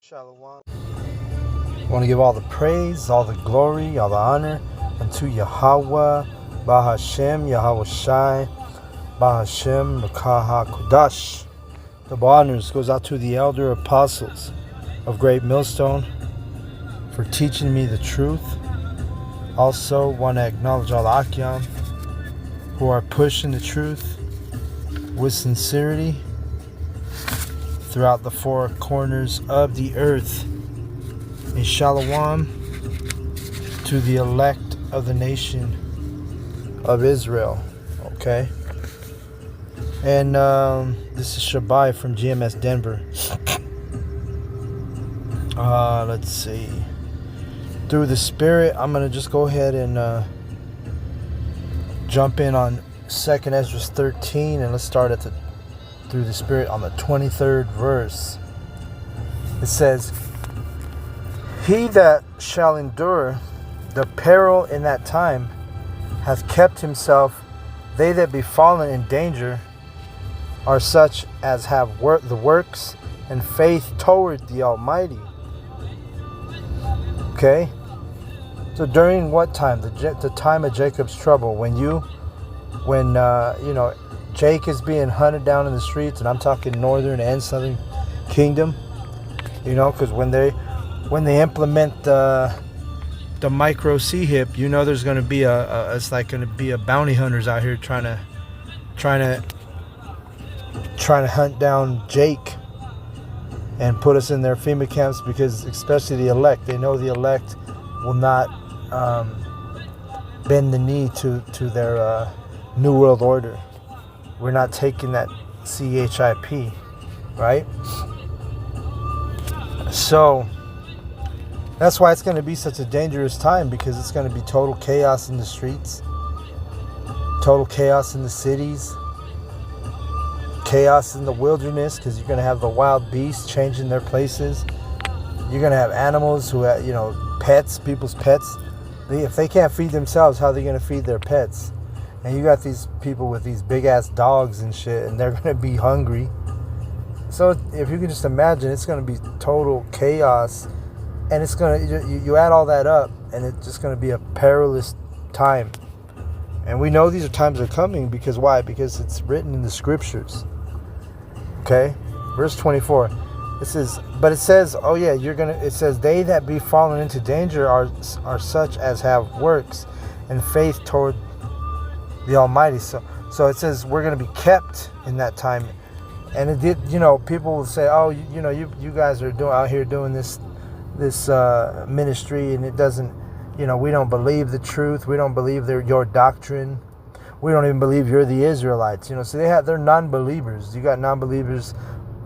Shalom. I want to give all the praise, all the glory, all the honor unto Yahweh, Bahashem, Yahweh Shai, Bahashem, Makaha Kodash. The honors goes out to the elder apostles of Great Millstone for teaching me the truth. Also want to acknowledge all the Akyam who are pushing the truth with sincerity throughout the four corners of the earth. A shalom to the elect of the nation of Israel. Okay. And this is Shabai from GMS Denver. Let's see. Through the Spirit, I'm going to just go ahead and jump in on 2nd Ezra 13, and let's start at through the Spirit on the 23rd verse. It says, He that shall endure the peril in that time hath kept himself. They that be fallen in danger are such as have the works and faith toward the Almighty. Okay? So during what time? The time of Jacob's trouble. When Jake is being hunted down in the streets, and I'm talking northern and southern kingdom. Because when they implement the micro C-hip, there's going to be it's like going to be a bounty hunters out here trying to hunt down Jake and put us in their FEMA camps, because especially the elect, they know the elect will not bend the knee to their New World Order. We're not taking that CHIP, right? So that's why it's going to be such a dangerous time, because it's going to be total chaos in the streets, total chaos in the cities, chaos in the wilderness, because you're going to have the wild beasts changing their places. You're going to have animals who have, pets, people's pets. If they can't feed themselves, how are they going to feed their pets? And you got these people with these big ass dogs and shit, and they're going to be hungry. So if you can just imagine, it's going to be total chaos. And it's going to, you add all that up, and it's just going to be a perilous time. And we know these are times are coming, because why? Because it's written in the scriptures. Okay? Verse 24. It says, it says, they that be fallen into danger are such as have works and faith toward the Almighty. So it says we're going to be kept in that time. And it did, people will say, oh, you guys are out here doing this ministry, and it doesn't, we don't believe the truth. We don't believe your doctrine. We don't even believe you're the Israelites. So they're non-believers. You got non-believers.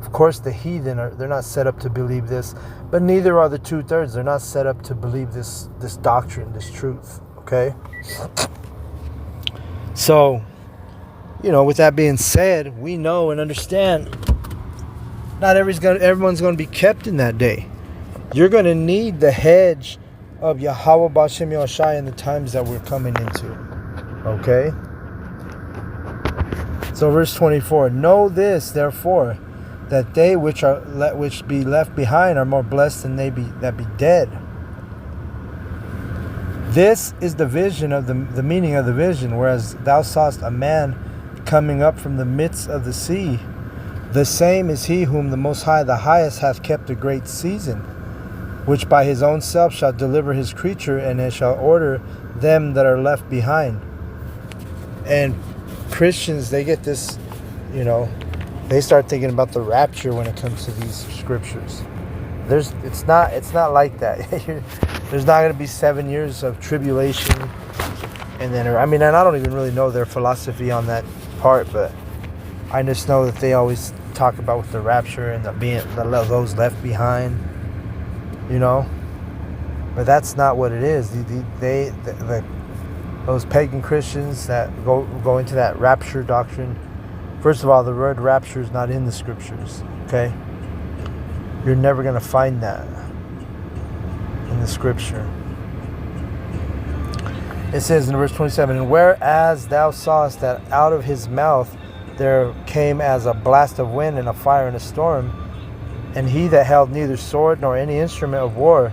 Of course, the heathen they're not set up to believe this, but neither are the 2/3. They're not set up to believe this doctrine, this truth. Okay. So, with that being said, we know and understand not everyone's going to be kept in that day. You're going to need the hedge of Yahweh Bashem Yahushai in the times that we're coming into. Okay? So verse 24, know this, therefore, that they which be left behind are more blessed than that be dead. This is the vision of the meaning of the vision, whereas thou sawest a man coming up from the midst of the sea. The same is he whom the Most High, the highest, hath kept a great season, which by his own self shall deliver his creature, and it shall order them that are left behind. And Christians, they get this, they start thinking about the rapture when it comes to these scriptures. It's not like that. There's not going to be 7 years of tribulation, and then and I don't even really know their philosophy on that part, but I just know that they always talk about with the rapture and those left behind, but that's not what it is. Those pagan Christians that go into that rapture doctrine. First of all, the word rapture is not in the scriptures. Okay. You're never going to find that in the scripture. It says in verse 27, and whereas thou sawest that out of his mouth there came as a blast of wind and a fire and a storm, And he that held neither sword nor any instrument of war,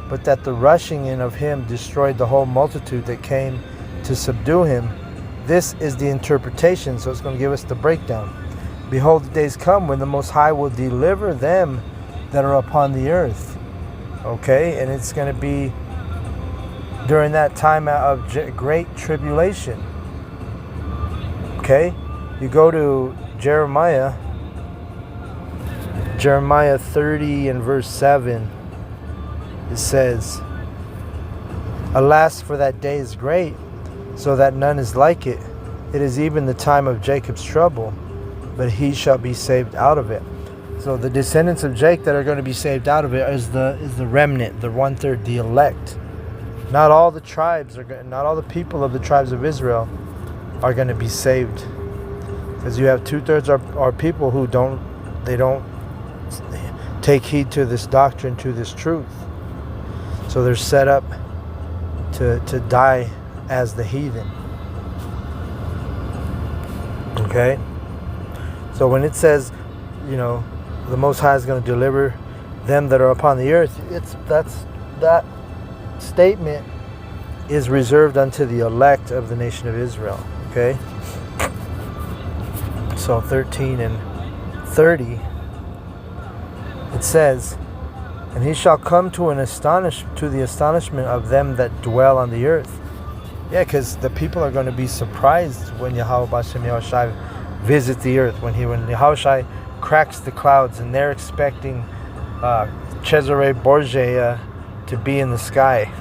but that the rushing in of him destroyed the whole multitude that came to subdue him. This is the interpretation, so it's going to give us the breakdown. Behold, the days come when the Most High will deliver them that are upon the earth. Okay, and it's going to be during that time of great tribulation. Okay, you go to Jeremiah 30 and verse 7. It says, Alas, for that day is great, so that none is like it. It is even the time of Jacob's trouble, but he shall be saved out of it. So the descendants of Jacob that are going to be saved out of it is the remnant, the 1/3, the elect. Not all the tribes not all the people of the tribes of Israel are going to be saved, because you have 2/3 are people who don't take heed to this doctrine, to this truth. So they're set up to die as the heathen. Okay? So when it says, the Most High is going to deliver them that are upon the earth, that statement is reserved unto the elect of the nation of Israel. Okay? So 13 and 30, it says, And he shall come to the astonishment of them that dwell on the earth. Yeah, because the people are going to be surprised when Yahweh B'Shem Yahushai visits the earth, when Yahushai cracks the clouds, and they're expecting Cesare Borgia to be in the sky.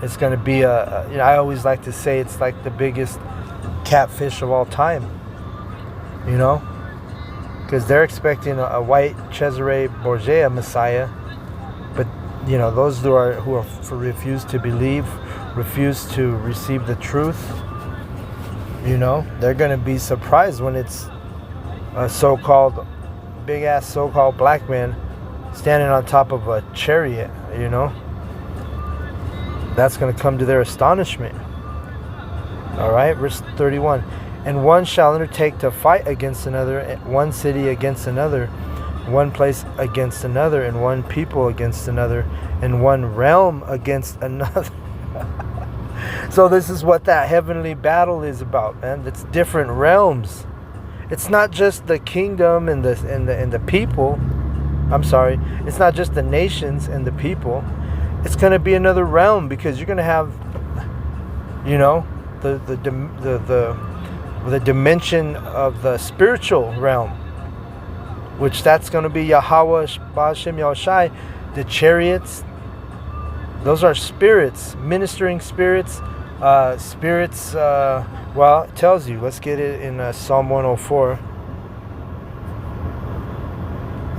It's going to be I always like to say it's like the biggest catfish of all time. Because they're expecting a white Cesare Borgia Messiah, but those who refuse to believe, refuse to receive the truth, they're going to be surprised when it's a so-called big-ass so-called black man standing on top of a chariot. That's going to come to their astonishment. All right, verse 31. And one shall undertake to fight against another, one city against another, one place against another, and one people against another, and one realm against another. So this is what that heavenly battle is about, man. It's different realms. It's not just the kingdom and the people. I'm sorry. It's not just the nations and the people. It's going to be another realm, because you're going to have, the dimension of the spiritual realm, which that's going to be Yahweh B'Shem Yahushai. The chariots, those are spirits, ministering spirits, well, it tells you. Let's get it in Psalm 104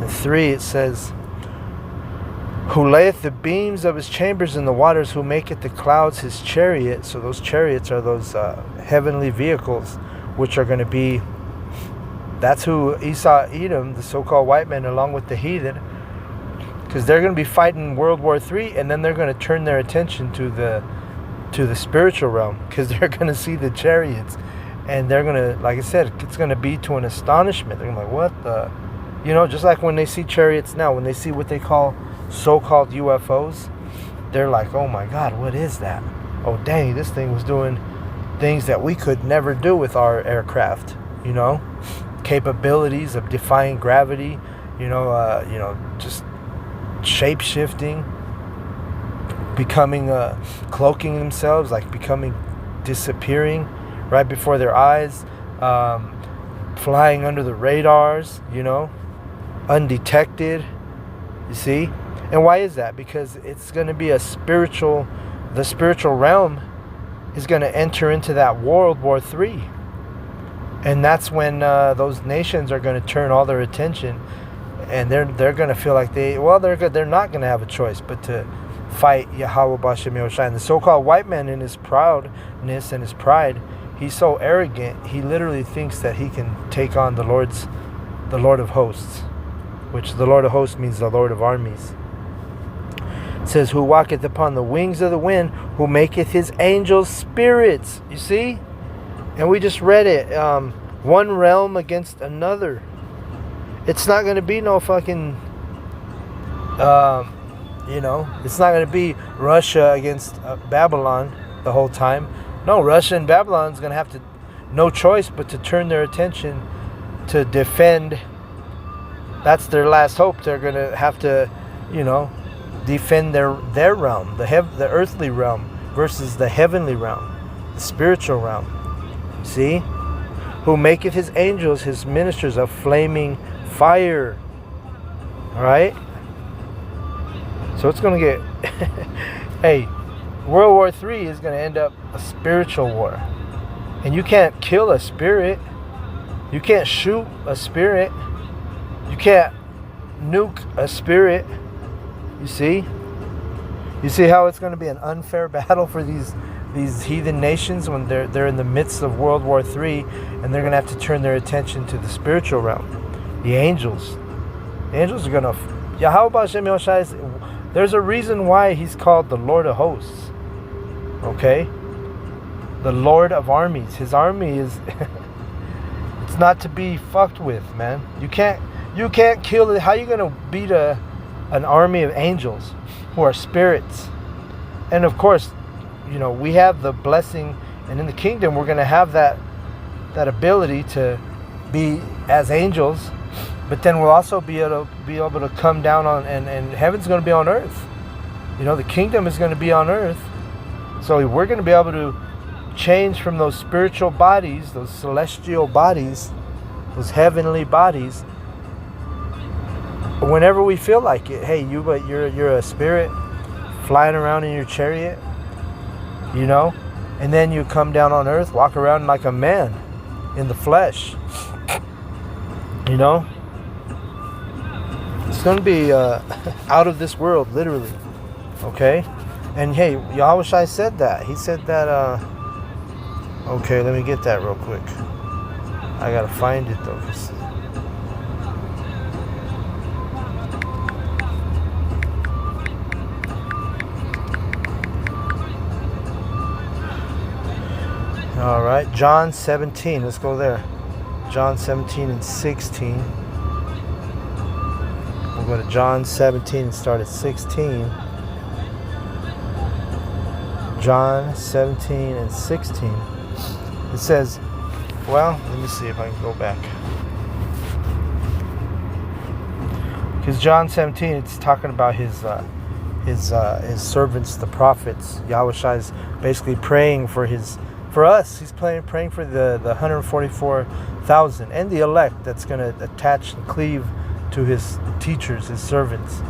and 3. It says, Who layeth the beams of his chambers in the waters, who maketh the clouds his chariot. So those chariots are those heavenly vehicles, which are going to be, that's who Esau, Edom, the so-called white man, along with the heathen, because they're going to be fighting World War III, and then they're going to turn their attention to the spiritual realm, because they're going to see the chariots, and they're going to, like I said, it's going to be to an astonishment. They're going to be like, what the, just like when they see chariots now, when they see what they call so-called UFOs, they're like, oh my God, what is that? Oh dang, this thing was doing things that we could never do with our aircraft. Capabilities of defying gravity. Just shape-shifting, becoming cloaking themselves, like disappearing right before their eyes, flying under the radars, undetected. You see? And why is that? Because it's going to be the spiritual realm is going to enter into that World War III. And that's when those nations are going to turn all their attention, and they're going to feel like they're not going to have a choice but to fight Yahweh B'Shem Yahushai. And the so-called white man, in his proudness and his pride, he's so arrogant, he literally thinks that he can take on the Lord of hosts, which the Lord of hosts means the Lord of armies. It says, who walketh upon the wings of the wind, who maketh his angels spirits. You see? And we just read it. One realm against another. It's not going to be no fucking It's not going to be Russia against Babylon the whole time. No, Russia and Babylon is going to have to, no choice but to turn their attention to defend. That's their last hope. They're going to have to, defend their realm, the earthly realm versus the heavenly realm, the spiritual realm. See? Who maketh his angels his ministers of flaming fire. Alright? So it's going to get... Hey, World War III is going to end up a spiritual war. And you can't kill a spirit. You can't shoot a spirit. You can't nuke a spirit. You see? You see how it's going to be an unfair battle for these heathen nations when they're in the midst of World War III, and they're going to have to turn their attention to the spiritual realm. The angels. The angels are going to... Yahweh Hashem Yoshai, there's a reason why he's called the Lord of Hosts. Okay? The Lord of Armies. His army is... it's not to be fucked with, man. You can't kill it. How are you going to beat an army of angels who are spirits? And of course, we have the blessing, and in the kingdom we're going to have that ability to be as angels, but then we'll also be able to come down on, and heaven's going to be on earth. The kingdom is going to be on earth. So we're going to be able to change from those spiritual bodies, those celestial bodies, those heavenly bodies, whenever we feel like it. Hey, you're a spirit flying around in your chariot, and then you come down on earth, walk around like a man in the flesh. It's going to be out of this world, literally. Okay? And hey, Yahweh Shai said that. He said that, okay, let me get that real quick. I got to find it though. All right, John 17. Let's go there. John 17 and 16. We'll go to John 17 and start at 16. John 17 and 16. It says, well, let me see if I can go back. Because John 17, it's talking about his servants, the prophets. Yahweh Shai is basically praying for us. He's praying for the 144,000 and the elect that's going to attach and cleave to his teachers, his servants.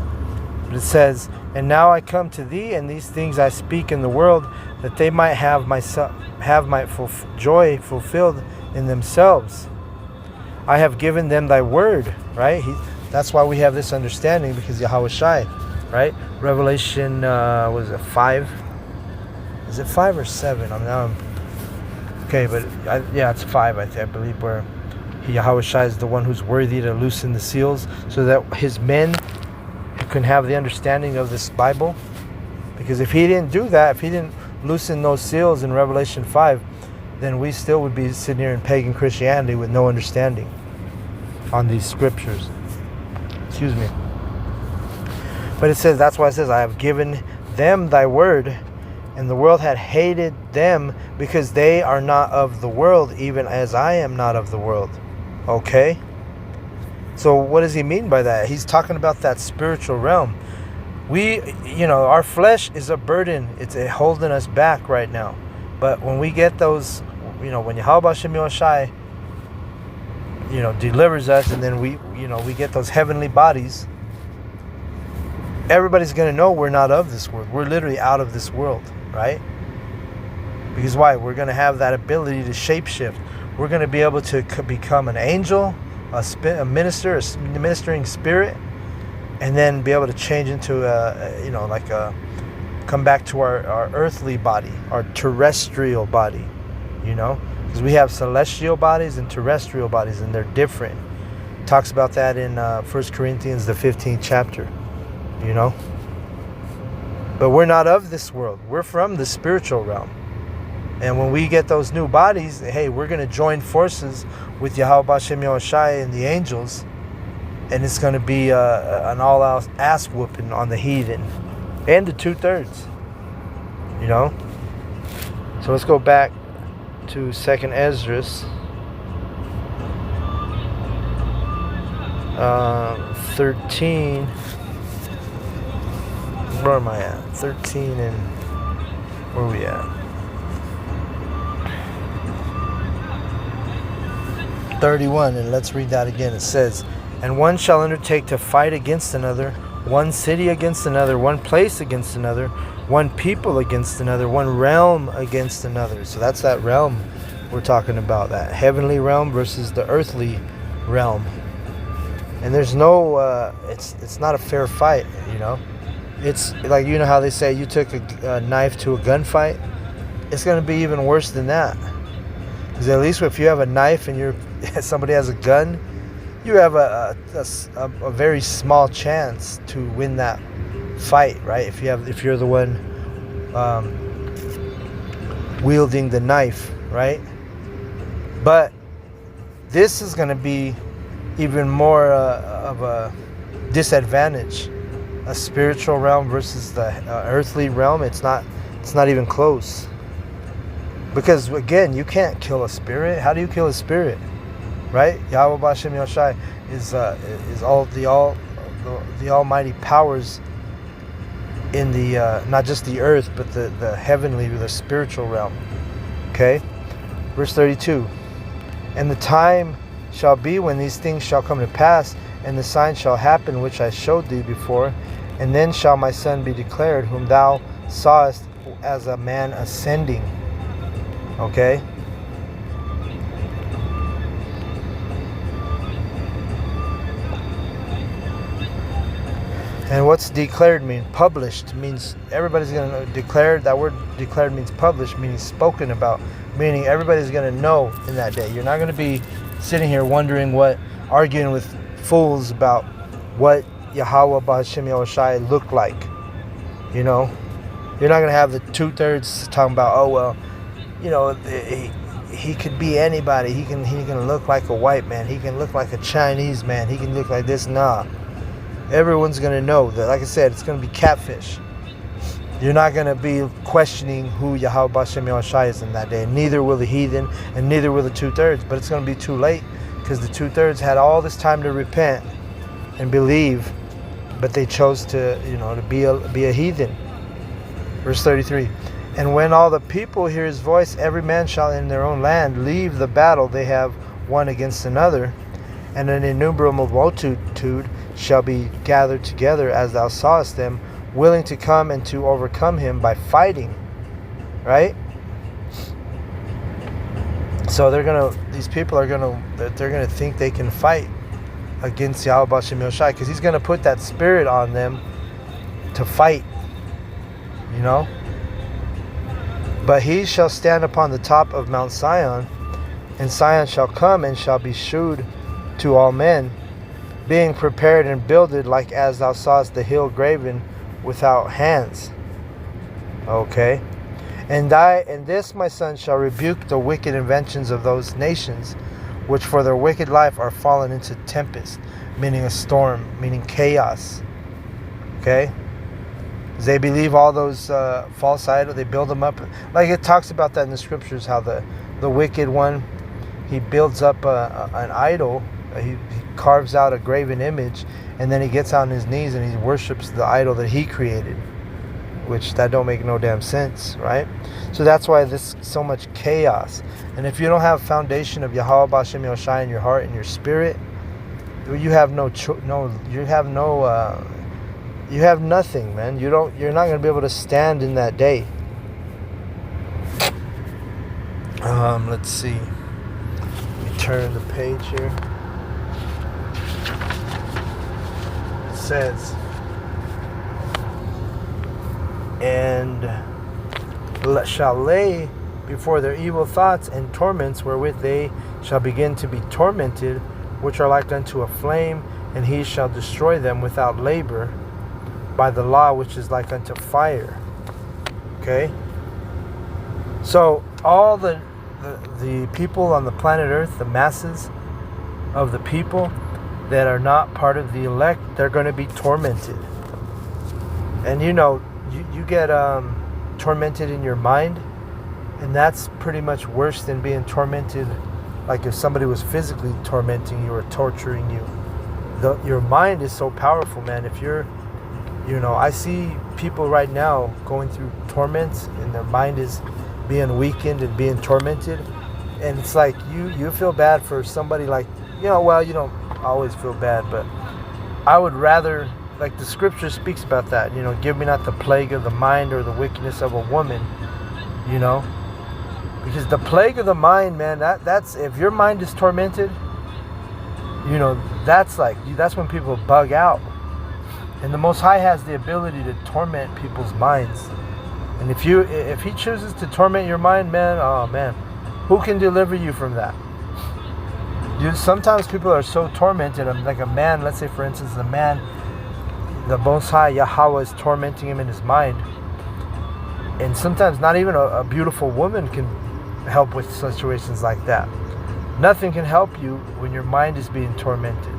But it says, and now I come to thee, and these things I speak in the world, that they might have my joy fulfilled in themselves. I have given them thy word, right? That's why we have this understanding, because Yahweh Shai, right? Revelation, was it 5? Is it 5 or 7? Okay, but it's 5, I believe, where Yahweh Shai is the one who's worthy to loosen the seals, so that his men can have the understanding of this Bible. Because if he didn't do that, if he didn't loosen those seals in Revelation 5, then we still would be sitting here in pagan Christianity with no understanding on these scriptures. Excuse me. But it says, that's why it says, I have given them thy word, and the world had hated them, because they are not of the world, even as I am not of the world. Okay? So what does he mean by that? He's talking about that spiritual realm. Our flesh is a burden. It's holding us back right now. But when we get those, when Yahweh Hashem Yoshai, delivers us, and then we get those heavenly bodies, everybody's going to know we're not of this world. We're literally out of this world, right? Because why? We're going to have that ability to shapeshift. We're going to be able to become an angel, a minister, a ministering spirit, and then be able to change into come back to our earthly body, our terrestrial body, because we have celestial bodies and terrestrial bodies, and they're different. It talks about that in 1 Corinthians, the 15th chapter, But we're not of this world. We're from the spiritual realm. And when we get those new bodies, hey, we're going to join forces with Yahweh Hashem Yoshai and the angels, And it's going to be an all-out ass whooping on the heathen and the 2/3. You know? So let's go back to 2nd Esdras. 13. Where am I at? 13 and... Where are we at? 31. And let's read that again. It says, "And one shall undertake to fight against another, one city against another, one place against another, one people against another, one realm against another." So that's that realm we're talking about, that heavenly realm versus the earthly realm. And there's no, it's not a fair fight, you know. It's like, you know how they say you took a knife to a gunfight? It's going to be even worse than that. Because at least if you have a knife and somebody has a gun, you have a very small chance to win that fight, right? If you're the one wielding the knife, right? But this is going to be even more of a disadvantage. A spiritual realm versus the earthly realm. It's not even close. Because again, you can't kill a spirit. How do you kill a spirit? Right? Yahweh B'Shem Yoshai is all the almighty powers in the not just the earth, but the heavenly, the spiritual realm. Okay? Verse 32. "And the time shall be when these things shall come to pass, and the sign shall happen which I showed thee before, and then shall my son be declared, whom thou sawest as a man ascending." Okay? And what's declared mean? Published means everybody's going to declare. That word declared means published, meaning spoken about, meaning everybody's going to know in that day. You're not going to be sitting here wondering arguing with fools about what Yahweh B'Shem Yahushai looked like. You know? You're not going to have the 2/3 talking about, oh, well, you know, he could be anybody. He can look like a white man. He can look like a Chinese man. He can look like this. Nah. Everyone's going to know that, like I said, it's going to be catfish. You're not going to be questioning who Yahweh B'Shem Yahushai is in that day. Neither will the heathen, and neither will the 2/3. But it's going to be too late, because the 2/3 had all this time to repent and believe, but they chose to, you know, to be a heathen. Verse 33. "And when all the people hear his voice, every man shall in their own land leave the battle they have one against another, and an innumerable multitude shall be gathered together, as thou sawest them, willing to come and to overcome him by fighting." Right? So these people are gonna think they can fight against Yahweh B'Shem Yoshai, because he's gonna put that spirit on them to fight. You know? "But he shall stand upon the top of Mount Sion, and Sion shall come and shall be shewed to all men, being prepared and builded, like as thou sawest the hill graven without hands." Okay? And this my son shall rebuke the wicked inventions of those nations, which for their wicked life are fallen into tempest," meaning a storm, meaning chaos. Okay? They believe all those false idols. They build them up. Like it talks about that in the scriptures, how the wicked one, he builds up an idol. He carves out a graven image, and then he gets on his knees and he worships the idol that he created, which that don't make no damn sense, right? So that's why there's so much chaos. And if you don't have foundation of Yahweh B'Shem Yoshai in your heart and your spirit, you have you have nothing, man. You're not going to be able to stand in that day. Let's see. Let me turn the page here. It says, "And shall lay before their evil thoughts and torments wherewith they shall begin to be tormented, which are like unto a flame, and he shall destroy them without labor, by the law which is like unto fire." Okay? So all the people on the planet Earth, the masses of the people, that are not part of the elect, they're going to be tormented. And you get tormented in your mind, and that's pretty much worse than being tormented like if somebody was physically tormenting you or torturing you. Your mind is so powerful, man. If you're, I see people right now going through torments and their mind is being weakened and being tormented. And it's like you feel bad for somebody like, well, you don't always feel bad, but I would rather, like the scripture speaks about that, give me not the plague of the mind or the wickedness of a woman, because the plague of the mind, man, that's if your mind is tormented, that's when people bug out. And the Most High has the ability to torment people's minds. And if he chooses to torment your mind, man, oh man, who can deliver you from that? Sometimes people are so tormented, like a man, let's say for instance, the Most High, Yahweh, is tormenting him in his mind. And sometimes not even a beautiful woman can help with situations like that. Nothing can help you when your mind is being tormented.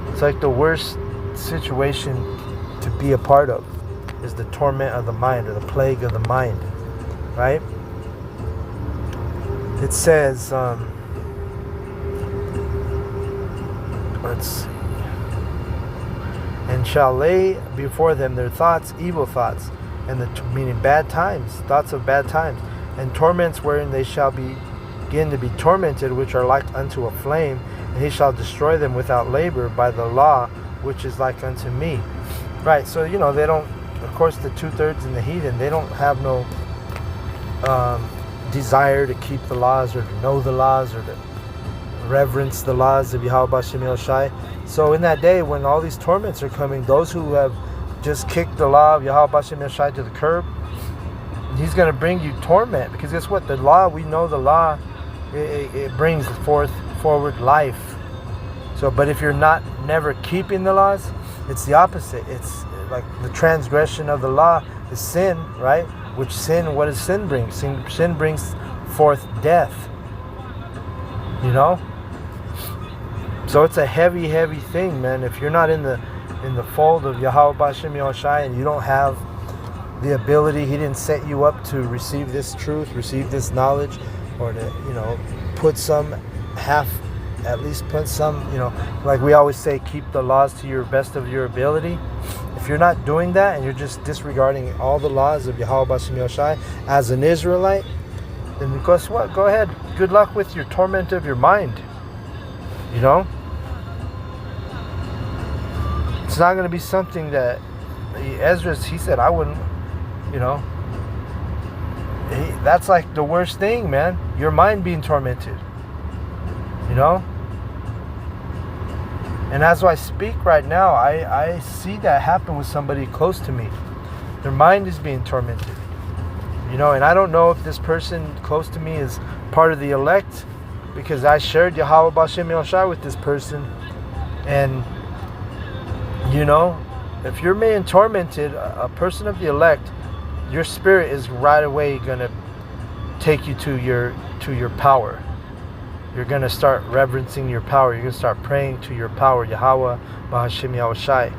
It's like the worst situation to be a part of is the torment of the mind, or the plague of the mind, right? It says, let's see, and shall lay before them their thoughts, evil thoughts, and meaning bad times, thoughts of bad times, and torments wherein they shall begin to be tormented, which are like unto a flame, and he shall destroy them without labor by the law, which is like unto me. Right, so they don't, of course, the 2/3 in the heathen, they don't have no desire to keep the laws or to know the laws or to reverence the laws of Yahweh B'Shem Yahushai. So in that day when all these torments are coming, those who have just kicked the law of Yahweh B'Shem Yahushai to the curb, he's going to bring you torment, because guess what? The law, we know the law, it brings forward life. So, but if you're never keeping the laws, it's the opposite. It's like the transgression of the law is sin, right? Which sin, what does sin bring? Sin brings forth death. So it's a heavy, heavy thing, man. If you're not in the fold of Yahweh B'Shem Yahushai, and you don't have the ability, he didn't set you up to receive this truth, receive this knowledge, or to, put some at least put some, like we always say, keep the laws to your best of your ability. If you're not doing that and you're just disregarding all the laws of Yahweh B'Shem Yahushai as an Israelite, then guess what? Go ahead. Good luck with your torment of your mind. It's not going to be something that Ezra, he said, I wouldn't, that's like the worst thing, man. Your mind being tormented. And as I speak right now, I see that happen with somebody close to me. Their mind is being tormented. And I don't know if this person close to me is part of the elect, because I shared Yahweh B'Shem Yahushai with this person. And, if you're being tormented, a person of the elect, your spirit is right away going to take you to your power. You're going to start reverencing your power. You're going to start praying to your power, Yahweh B'Shem Yahushai.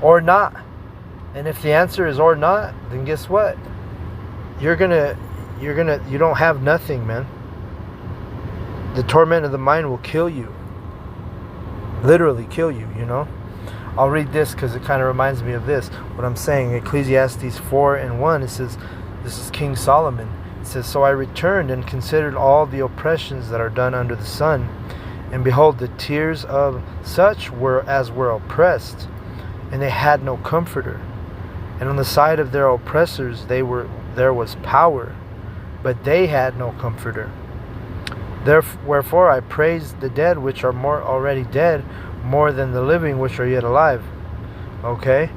Or not. And if the answer is or not, then guess what? You don't have nothing, man. The torment of the mind will kill you. Literally kill you, I'll read this because it kind of reminds me of this. What I'm saying, Ecclesiastes 4:1, it says, this is King Solomon. It says, so I returned and considered all the oppressions that are done under the sun. And behold, the tears of such were oppressed, and they had no comforter. And on the side of their oppressors there was power, but they had no comforter. Wherefore I praise the dead which are already dead, more than the living which are yet alive. Okay?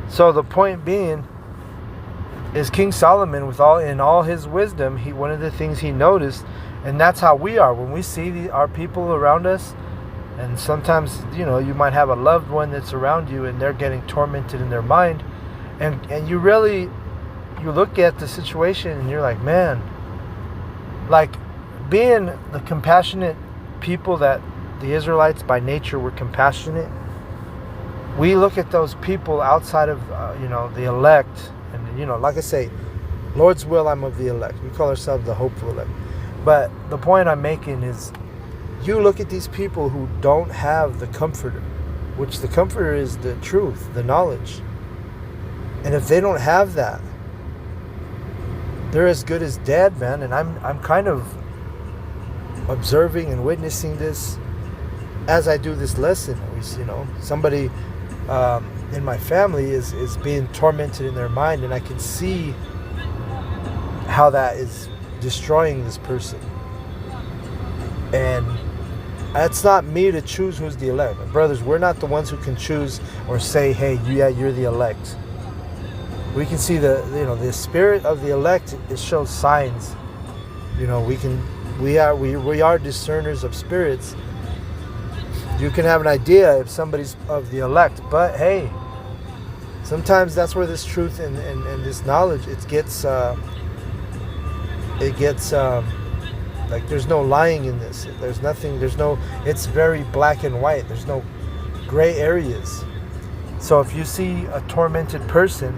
So the point being is King Solomon, in all his wisdom, one of the things he noticed, and that's how we are when we see our people around us. And sometimes you might have a loved one that's around you and they're getting tormented in their mind, and you look at the situation and you're like, man, like being the compassionate people that the Israelites by nature were compassionate. We look at those people outside of, the elect. And, like I say, Lord's will, I'm of the elect. We call ourselves the hopeful elect. But the point I'm making is, you look at these people who don't have the comforter, which the comforter is the truth, the knowledge. And if they don't have that, they're as good as dead, man. And I'm kind of observing and witnessing this as I do this lesson. Somebody in my family is being tormented in their mind, and I can see how that is destroying this person. And it's not me to choose who's the elect. Brothers, we're not the ones who can choose or say, hey, yeah, you're the elect. We can see the spirit of the elect. It shows signs. We are discerners of spirits. You can have an idea if somebody's of the elect, but hey, sometimes that's where this truth and this knowledge, it gets like there's no lying in this. It's very black and white. There's no gray areas. So if you see a tormented person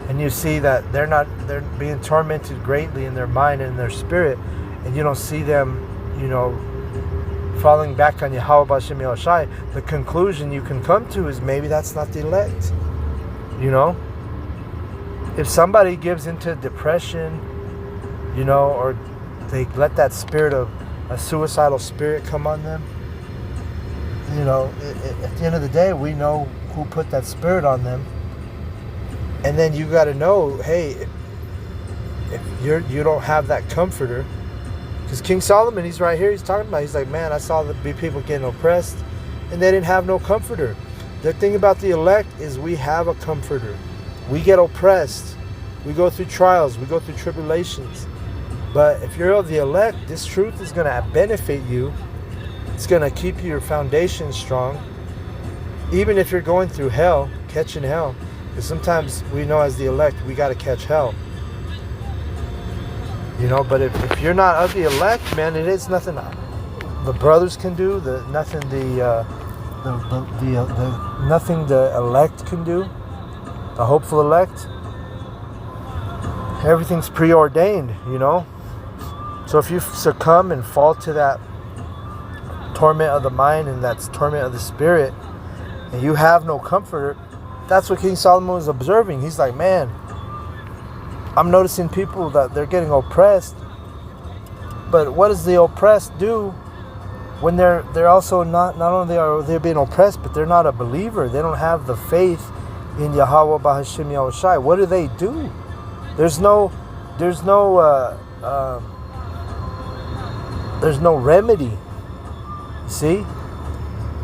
and you see that they're being tormented greatly in their mind and in their spirit, and you don't see them, falling back on Yahweh B'Shem Yahushai, the conclusion you can come to is maybe that's not the elect. If somebody gives into depression, or they let that spirit of a suicidal spirit come on them, at the end of the day, we know who put that spirit on them. And then you got to know, hey, if you don't have that comforter, because King Solomon, he's right here, he's like, man, I saw the people getting oppressed, and they didn't have no comforter. The thing about the elect is we have a comforter. We get oppressed. We go through trials. We go through tribulations. But if you're of the elect, this truth is going to benefit you. It's going to keep your foundation strong. Even if you're going through hell, catching hell. Because sometimes we know as the elect, we got to catch hell. But if you're not of the elect, man, it is nothing the brothers can do, nothing the elect can do, the hopeful elect. Everything's preordained, So if you succumb and fall to that torment of the mind and that's torment of the spirit, and you have no comforter, that's what King Solomon was observing. He's like, man, I'm noticing people that they're getting oppressed, but what does the oppressed do when they're also not only are they being oppressed, but they're not a believer? They don't have the faith in Yahweh B'Hashem Yahushai. What do? There's no remedy. See?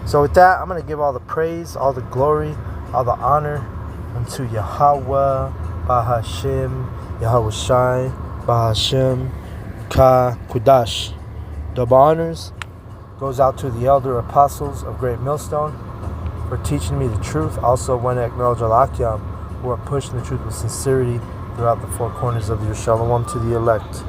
So with that, I'm going to give all the praise, all the glory, all the honor unto Yahweh B'Hashem Yahushai B'Hashem Ka Kudash. Double honors goes out to the elder apostles of Great Millstone for teaching me the truth. Also want to acknowledge Al-Akyam, who are pushing the truth with sincerity throughout the four corners of your Shalom to the elect.